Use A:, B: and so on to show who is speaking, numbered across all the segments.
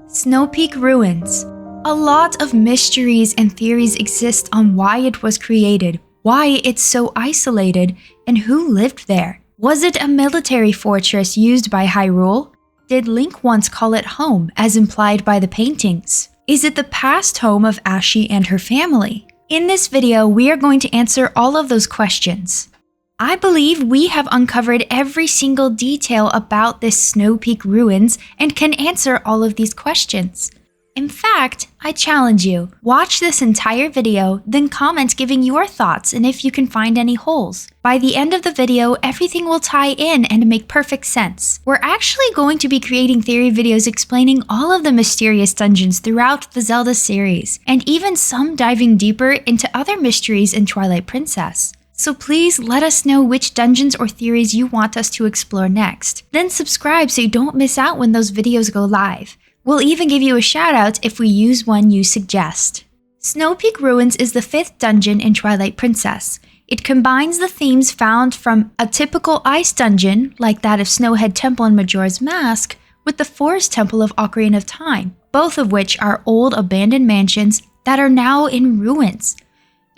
A: Snowpeak Ruins. A lot of mysteries and theories exist on why it was created, why it's so isolated, and who lived there. Was it a military fortress used by Hyrule? Did Link once call it home, as implied by the paintings? Is it the past home of 𝗓𝗓𝗄 and her family? In this video, we are going to answer all of those questions. I believe we have uncovered every single detail about this Snowpeak Ruins and can answer all of these questions. In fact, I challenge you, watch this entire video, then comment giving your thoughts and if you can find any holes. By the end of the video, everything will tie in and make perfect sense. We're actually going to be creating theory videos explaining all of the mysterious dungeons throughout the Zelda series, and even some diving deeper into other mysteries in Twilight Princess. So please let us know which dungeons or theories you want us to explore next. Then subscribe so you don't miss out when those videos go live. We'll even give you a shout out if we use one you suggest. Snowpeak Ruins is the 5th dungeon in Twilight Princess. It combines the themes found from a typical ice dungeon, like that of Snowhead Temple and Majora's Mask, with the Forest Temple of Ocarina of Time, both of which are old abandoned mansions that are now in ruins,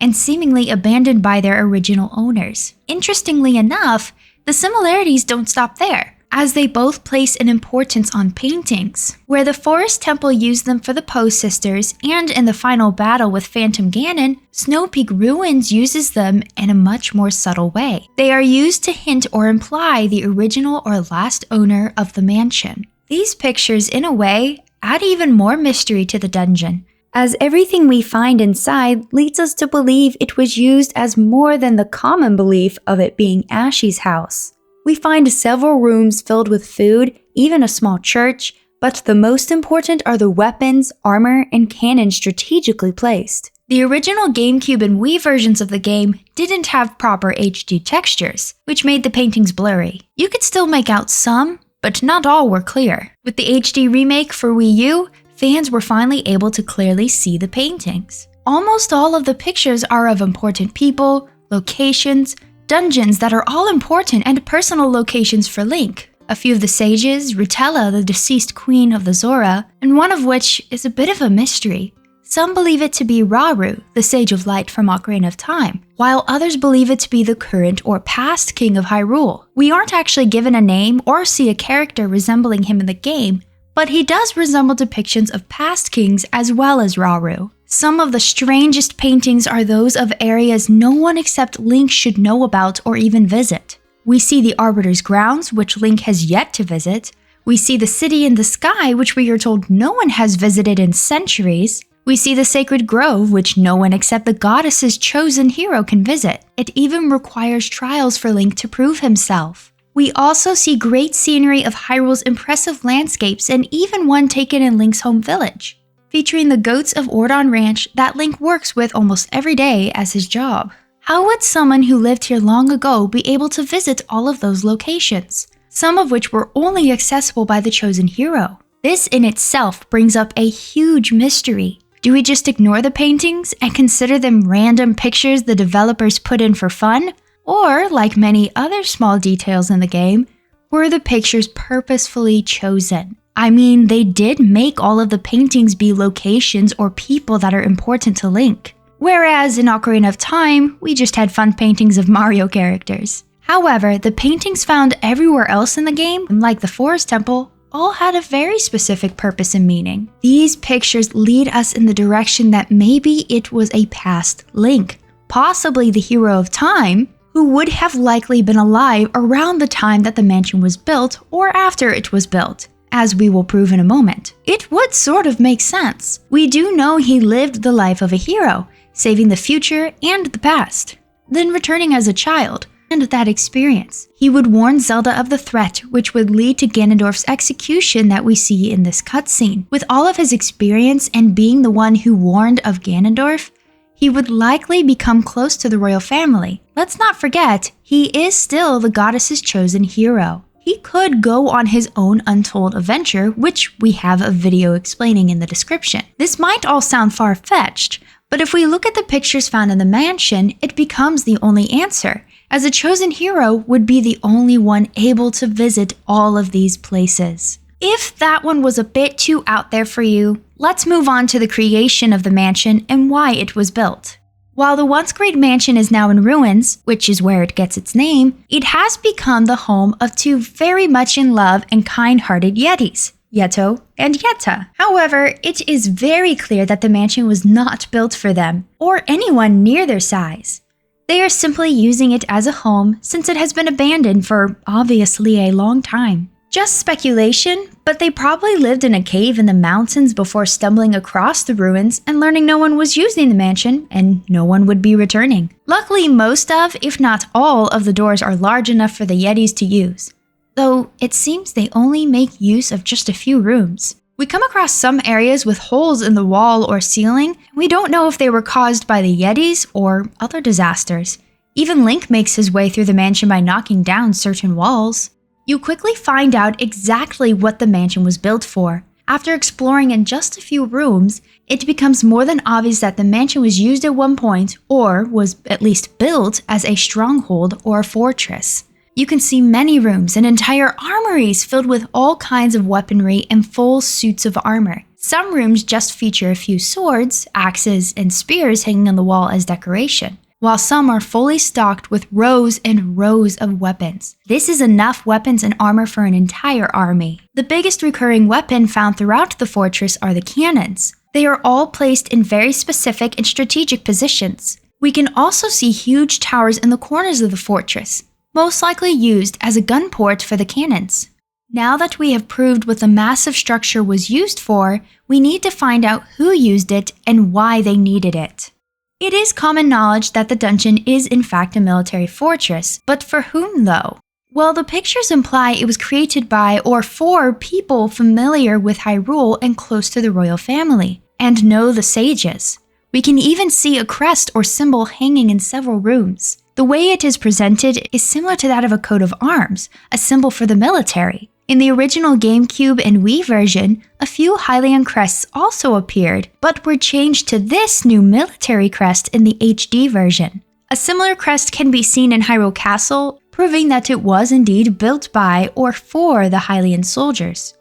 A: and seemingly abandoned by their original owners. Interestingly enough, the similarities don't stop there, as they both place an importance on paintings. Where the Forest Temple used them for the Poe sisters, and in the final battle with Phantom Ganon, Snowpeak Ruins uses them in a much more subtle way. They are used to hint or imply the original or last owner of the mansion. These pictures, in a way, add even more mystery to the dungeon, as everything we find inside leads us to believe it was used as more than the common belief of it being 𝗓𝗓𝗄's house. We find several rooms filled with food, even a small church, but the most important are the weapons, armor, and cannons strategically placed. The original GameCube and Wii versions of the game didn't have proper HD textures, which made the paintings blurry. You could still make out some, but not all were clear. With the HD remake for Wii U, fans were finally able to clearly see the paintings. Almost all of the pictures are of important people, locations, dungeons that are all important and personal locations for Link. A few of the sages, 𝗏𝗏, the deceased queen of the Zora, and one of which is a bit of a mystery. Some believe it to be Rauru, the Sage of Light from Ocarina of Time, while others believe it to be the current or past king of Hyrule. We aren't actually given a name or see a character resembling him in the game, but he does resemble depictions of past kings as well as Rauru. Some of the strangest paintings are those of areas no one except Link should know about or even visit. We see the Arbiter's grounds, which Link has yet to visit. We see the city in the sky, which we are told no one has visited in centuries. We see the sacred grove, which no one except the goddess's chosen hero can visit. It even requires trials for Link to prove himself. We also see great scenery of Hyrule's impressive landscapes and even one taken in Link's home village, featuring the goats of Ordon Ranch that Link works with almost every day as his job. How would someone who lived here long ago be able to visit all of those locations, some of which were only accessible by the chosen hero? This in itself brings up a huge mystery. Do we just ignore the paintings and consider them random pictures the developers put in for fun? Or, like many other small details in the game, were the pictures purposefully chosen? I mean, they did make all of the paintings be locations or people that are important to Link. Whereas in Ocarina of Time, we just had fun paintings of Mario characters. However, the paintings found everywhere else in the game, like the Forest Temple, all had a very specific purpose and meaning. These pictures lead us in the direction that maybe it was a past Link, possibly the hero of time, who would have likely been alive around the time that the mansion was built or after it was built, as we will prove in a moment. It would sort of make sense. We do know he lived the life of a hero, saving the future and the past, then returning as a child, and that experience. He would warn Zelda of the threat, which would lead to Ganondorf's execution that we see in this cutscene. With all of his experience and being the one who warned of Ganondorf, he would likely become close to the royal family. Let's not forget, he is still the goddess's chosen hero. He could go on his own untold adventure, which we have a video explaining in the description. This might all sound far-fetched, but if we look at the pictures found in the mansion, it becomes the only answer, as a chosen hero would be the only one able to visit all of these places. If that one was a bit too out there for you, let's move on to the creation of the mansion and why it was built. While the once great mansion is now in ruins, which is where it gets its name, it has become the home of two very much in love and kind-hearted Yetis, Yeto and Yeta. However, it is very clear that the mansion was not built for them, or anyone near their size. They are simply using it as a home since it has been abandoned for obviously a long time. Just speculation, but they probably lived in a cave in the mountains before stumbling across the ruins and learning no one was using the mansion and no one would be returning. Luckily, most of, if not all, of the doors are large enough for the Yetis to use, though it seems they only make use of just a few rooms. We come across some areas with holes in the wall or ceiling, and we don't know if they were caused by the Yetis or other disasters. Even Link makes his way through the mansion by knocking down certain walls. You quickly find out exactly what the mansion was built for. After exploring in just a few rooms, it becomes more than obvious that the mansion was used at one point, or was at least built as a stronghold or a fortress. You can see many rooms and entire armories filled with all kinds of weaponry and full suits of armor. Some rooms just feature a few swords, axes, and spears hanging on the wall as decoration, while some are fully stocked with rows and rows of weapons. This is enough weapons and armor for an entire army. The biggest recurring weapon found throughout the fortress are the cannons. They are all placed in very specific and strategic positions. We can also see huge towers in the corners of the fortress, most likely used as a gun port for the cannons. Now that we have proved what the massive structure was used for, we need to find out who used it and why they needed it. It is common knowledge that the dungeon is in fact a military fortress, but for whom though? Well, the pictures imply it was created by or for people familiar with Hyrule and close to the royal family, and know the sages. We can even see a crest or symbol hanging in several rooms. The way it is presented is similar to that of a coat of arms, a symbol for the military. In the original GameCube and Wii version, a few Hylian crests also appeared, but were changed to this new military crest in the HD version. A similar crest can be seen in Hyrule Castle, proving that it was indeed built by or for the Hylian soldiers.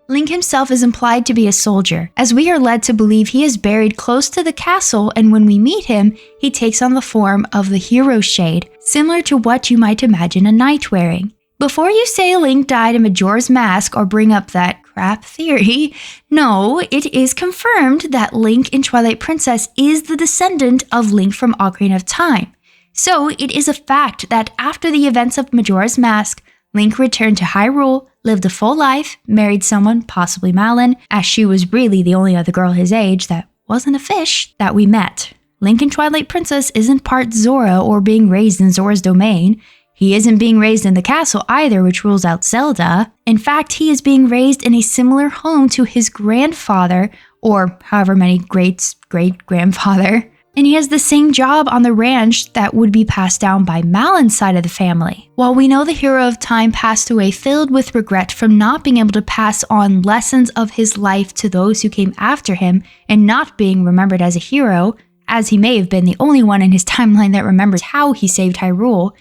A: Link himself is implied to be a soldier, as we are led to believe he is buried close to the castle, and when we meet him, he takes on the form of the hero shade, similar to what you might imagine a knight wearing. Before you say Link died in Majora's Mask or bring up that crap theory, no, it is confirmed that Link in Twilight Princess is the descendant of Link from Ocarina of Time. So it is a fact that after the events of Majora's Mask, Link returned to Hyrule, lived a full life, married someone, possibly Malon, as she was really the only other girl his age that wasn't a fish that we met. Link in Twilight Princess isn't part Zora or being raised in Zora's domain. He isn't being raised in the castle either, which rules out Zelda. In fact, he is being raised in a similar home to his grandfather, or however many greats-great-grandfather. And he has the same job on the ranch that would be passed down by Malon's side of the family. While we know the hero of time passed away filled with regret from not being able to pass on lessons of his life to those who came after him and not being remembered as a hero, as he may have been the only one in his timeline that remembers how he saved Hyrule,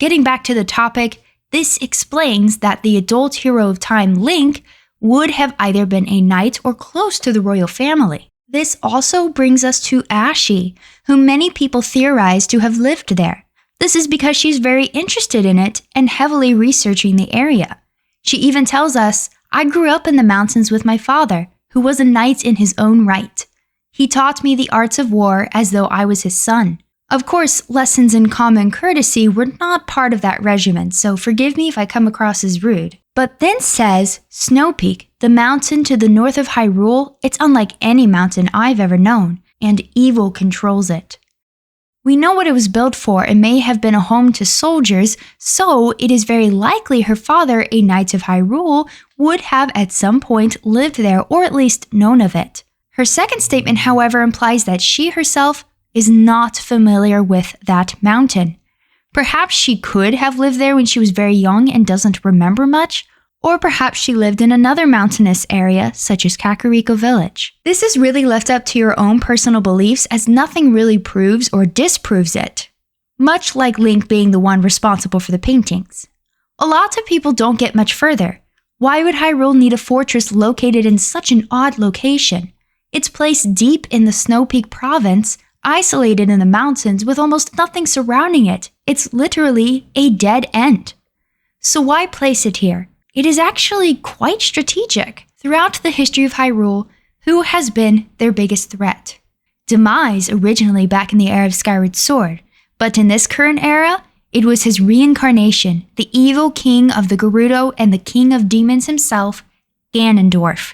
A: getting back to the topic, this explains that the adult hero of time, Link, would have either been a knight or close to the royal family. This also brings us to 𝗚𝗏𝗄, whom many people theorize to have lived there. This is because she's very interested in it and heavily researching the area. She even tells us, "I grew up in the mountains with my father, who was a knight in his own right. He taught me the arts of war as though I was his son." Of course, lessons in common courtesy were not part of that regimen, so forgive me if I come across as rude. But then says, Snowpeak, the mountain to the north of Hyrule, it's unlike any mountain I've ever known, and evil controls it. We know what it was built for and may have been a home to soldiers, so it is very likely her father, a knight of Hyrule, would have at some point lived there or at least known of it. Her second statement, however, implies that she herself is not familiar with that mountain. Perhaps she could have lived there when she was very young and doesn't remember much, or perhaps she lived in another mountainous area, such as Kakariko Village. This is really left up to your own personal beliefs, as nothing really proves or disproves it, much like Link being the one responsible for the paintings. A lot of people don't get much further. Why would Hyrule need a fortress located in such an odd location? It's placed deep in the Snowpeak province, isolated in the mountains with almost nothing surrounding it. It's literally a dead end. So why place it here? It is actually quite strategic. Throughout the history of Hyrule, who has been their biggest threat? Demise originally back in the era of Skyward Sword, but in this current era, it was his reincarnation, the evil king of the Gerudo and the king of demons himself, Ganondorf.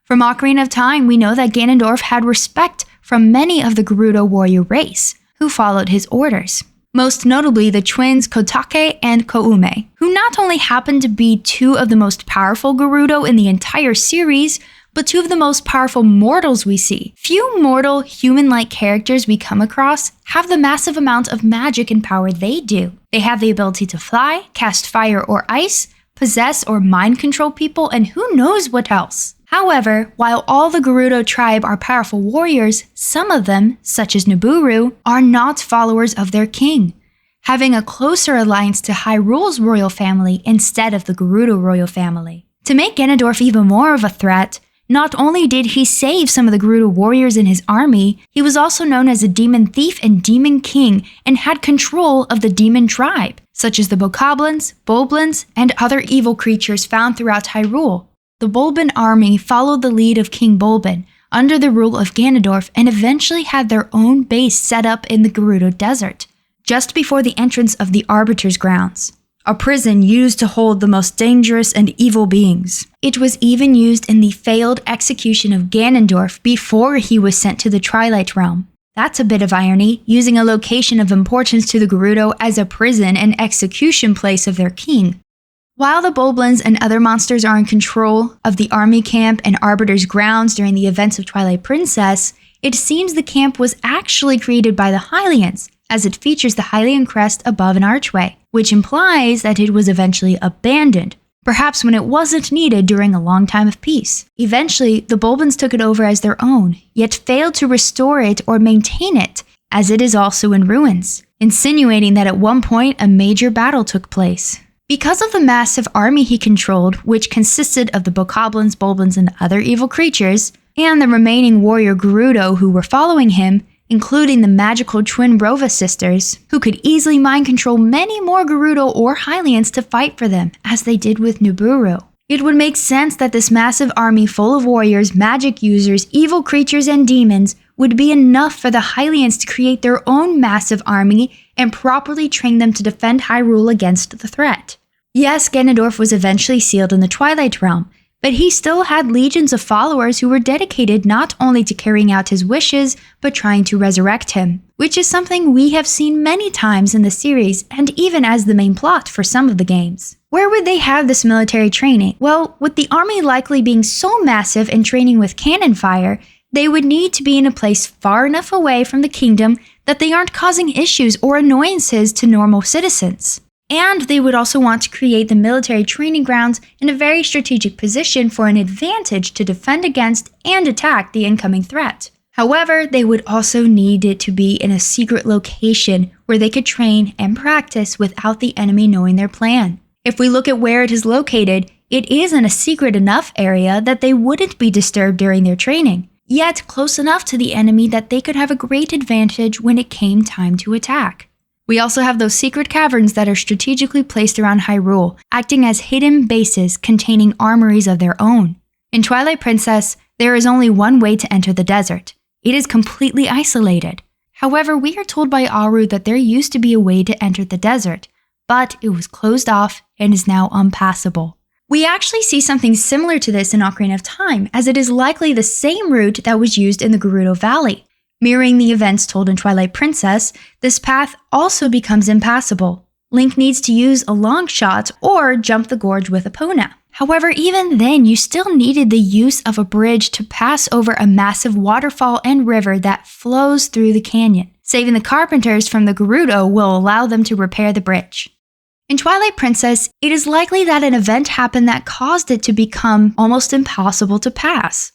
A: From Ocarina of Time, we know that Ganondorf had respect from many of the Gerudo warrior race, who followed his orders. Most notably the twins Kotake and Koume, who not only happened to be two of the most powerful Gerudo in the entire series, but two of the most powerful mortals we see. Few mortal, human-like characters we come across have the massive amount of magic and power they do. They have the ability to fly, cast fire or ice, possess or mind control people, and who knows what else. However, while all the Gerudo tribe are powerful warriors, some of them, such as Nabooru, are not followers of their king, having a closer alliance to Hyrule's royal family instead of the Gerudo royal family. To make Ganondorf even more of a threat, not only did he save some of the Gerudo warriors in his army, he was also known as a demon thief and demon king and had control of the demon tribe, such as the Bokoblins, Bulblins, and other evil creatures found throughout Hyrule. The Bulbin army followed the lead of King Bulbin under the rule of Ganondorf and eventually had their own base set up in the Gerudo Desert, just before the entrance of the Arbiter's grounds, a prison used to hold the most dangerous and evil beings. It was even used in the failed execution of Ganondorf before he was sent to the Twilight Realm. That's a bit of irony, using a location of importance to the Gerudo as a prison and execution place of their king. While the Bulblins and other monsters are in control of the army camp and Arbiter's grounds during the events of Twilight Princess, it seems the camp was actually created by the Hylians, as it features the Hylian crest above an archway, which implies that it was eventually abandoned, perhaps when it wasn't needed during a long time of peace. Eventually, the Bulbins took it over as their own, yet failed to restore it or maintain it, as it is also in ruins, insinuating that at one point a major battle took place. Because of the massive army he controlled, which consisted of the Bokoblins, Bulblins, and other evil creatures, and the remaining warrior Gerudo who were following him, including the magical twin Rova sisters, who could easily mind control many more Gerudo or Hylians to fight for them, as they did with Nabooru. It would make sense that this massive army full of warriors, magic users, evil creatures, and demons would be enough for the Hylians to create their own massive army and properly train them to defend Hyrule against the threat. Yes, Ganondorf was eventually sealed in the Twilight Realm, but he still had legions of followers who were dedicated not only to carrying out his wishes, but trying to resurrect him, which is something we have seen many times in the series and even as the main plot for some of the games. Where would they have this military training? Well, with the army likely being so massive and training with cannon fire, they would need to be in a place far enough away from the kingdom that they aren't causing issues or annoyances to normal citizens. And they would also want to create the military training grounds in a very strategic position for an advantage to defend against and attack the incoming threat. However, they would also need it to be in a secret location where they could train and practice without the enemy knowing their plan. If we look at where it is located, it is in a secret enough area that they wouldn't be disturbed during their training, yet close enough to the enemy that they could have a great advantage when it came time to attack. We also have those secret caverns that are strategically placed around Hyrule, acting as hidden bases containing armories of their own. In Twilight Princess, there is only one way to enter the desert. It is completely isolated. However, we are told by Aaru that there used to be a way to enter the desert, but it was closed off and is now unpassable. We actually see something similar to this in Ocarina of Time, as it is likely the same route that was used in the Gerudo Valley. Mirroring the events told in Twilight Princess, this path also becomes impassable. Link needs to use a long shot or jump the gorge with Epona. However, even then, you still needed the use of a bridge to pass over a massive waterfall and river that flows through the canyon. Saving the carpenters from the Gerudo will allow them to repair the bridge. In Twilight Princess, it is likely that an event happened that caused it to become almost impossible to pass.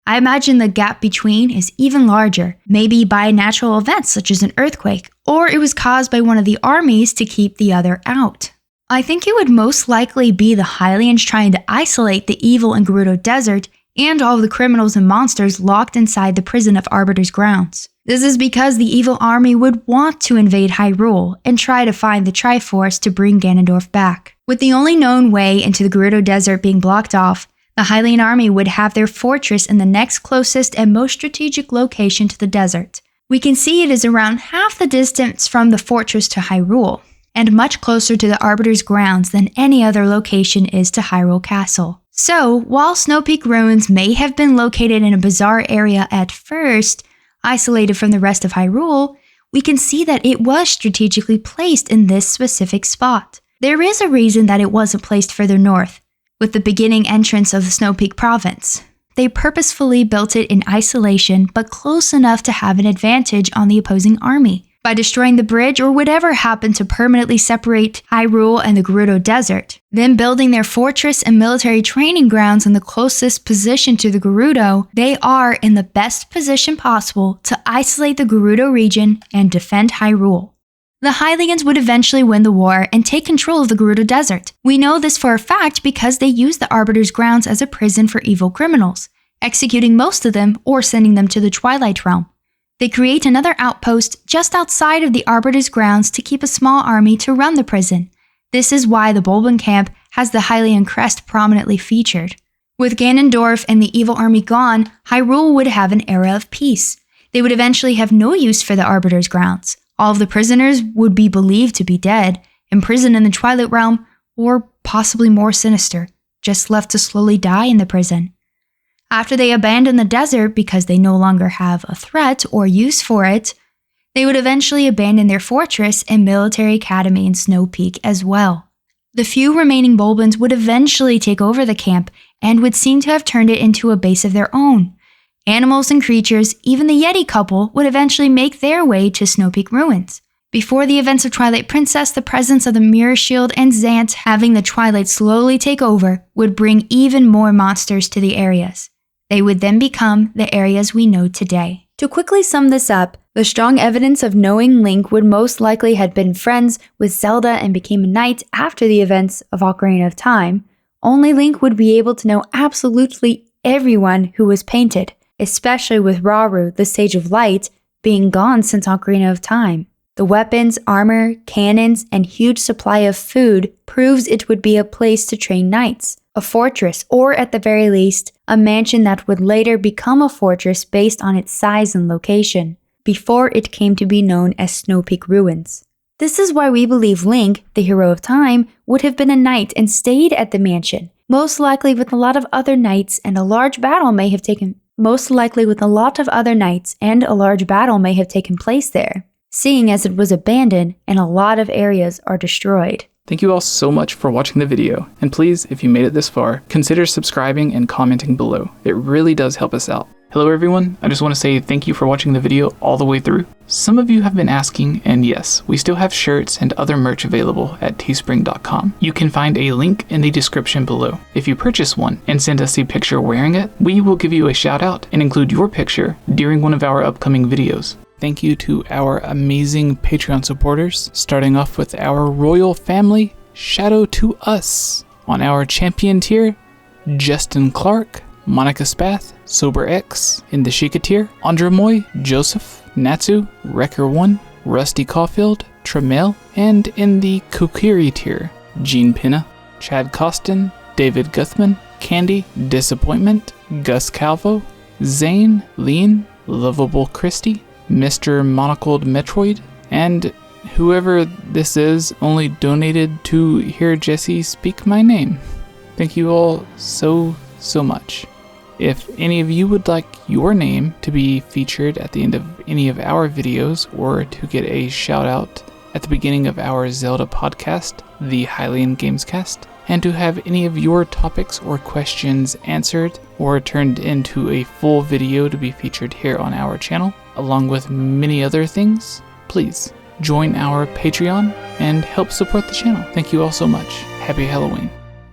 A: I imagine the gap between is even larger, maybe by natural events such as an earthquake, or it was caused by one of the armies to keep the other out. I think it would most likely be the Hylians trying to isolate the evil in Gerudo Desert and all of the criminals and monsters locked inside the prison of Arbiter's grounds. This is because the evil army would want to invade Hyrule and try to find the Triforce to bring Ganondorf back. With the only known way into the Gerudo Desert being blocked off, the Hylian army would have their fortress in the next closest and most strategic location to the desert. We can see it is around half the distance from the fortress to Hyrule, and much closer to the Arbiter's grounds than any other location is to Hyrule Castle. So, while Snowpeak ruins may have been located in a bizarre area at first, isolated from the rest of Hyrule, we can see that it was strategically placed in this specific spot. There is a reason that it wasn't placed further north, with the beginning entrance of the Snowpeak province. They purposefully built it in isolation, but close enough to have an advantage on the opposing army. By destroying the bridge or whatever happened to permanently separate Hyrule and the Gerudo Desert, then building their fortress and military training grounds in the closest position to the Gerudo, they are in the best position possible to isolate the Gerudo region and defend Hyrule. The Hylians would eventually win the war and take control of the Gerudo Desert. We know this for a fact because they used the Arbiter's grounds as a prison for evil criminals, executing most of them or sending them to the Twilight Realm. They create another outpost just outside of the Arbiter's grounds to keep a small army to run the prison. This is why the Bulbin camp has the Hylian crest prominently featured. With Ganondorf and the evil army gone, Hyrule would have an era of peace. They would eventually have no use for the Arbiter's grounds. All of the prisoners would be believed to be dead, imprisoned in the Twilight Realm, or possibly more sinister, just left to slowly die in the prison. After they abandon the desert because they no longer have a threat or use for it, they would eventually abandon their fortress and military academy in Snowpeak as well. The few remaining Bulbins would eventually take over the camp and would seem to have turned it into a base of their own. Animals and creatures, even the Yeti couple, would eventually make their way to Snowpeak ruins. Before the events of Twilight Princess, the presence of the Mirror Shield and Zant having the Twilight slowly take over would bring even more monsters to the areas. They would then become the areas we know today. To quickly sum this up, the strong evidence of knowing Link would most likely have been friends with Zelda and became a knight after the events of Ocarina of Time. Only Link would be able to know absolutely everyone who was painted, especially with Rauru, the Sage of Light, being gone since Ocarina of Time. The weapons, armor, cannons, and huge supply of food proves it would be a place to train knights. A fortress, or at the very least, a mansion that would later become a fortress based on its size and location, before it came to be known as Snowpeak Ruins. This is why we believe Link, the hero of time, would have been a knight and stayed at the mansion, most likely with a lot of other knights, and a large battle may have taken place there, seeing as it was abandoned and a lot of areas are destroyed.
B: Thank you all so much for watching the video, and please, if you made it this far, consider subscribing and commenting below. It really does help us out. Hello everyone, I just want to say thank you for watching the video all the way through. Some of you have been asking, and yes, we still have shirts and other merch available at teespring.com. You can find a link in the description below. If you purchase one and send us a picture wearing it, we will give you a shout out and include your picture during one of our upcoming videos. Thank you to our amazing Patreon supporters, starting off with our royal family, Shadow to Us. On our champion tier, Justin Clark, Monica Spath, SOBERX. In the Sheikah tier, Andremoy, Joseph, Natsu, Wrecker1, Rusty Caulfield, Tremel. And in the Kokiri tier, Gene Pinna, Chad Costin, David Guthman, Candy, Disappointment, Gus Calvo, Zane, Lean, Lovable Christie, Mr. Monocled Metroid, and whoever this is only donated to hear Jesse speak my name. Thank you all so much. If any of you would like your name to be featured at the end of any of our videos, or to get a shout out at the beginning of our Zelda podcast, the Hylian Gamescast, and to have any of your topics or questions answered or turned into a full video to be featured here on our channel, along with many other things, please join our Patreon and help support the channel. Thank you all so much. Happy Halloween.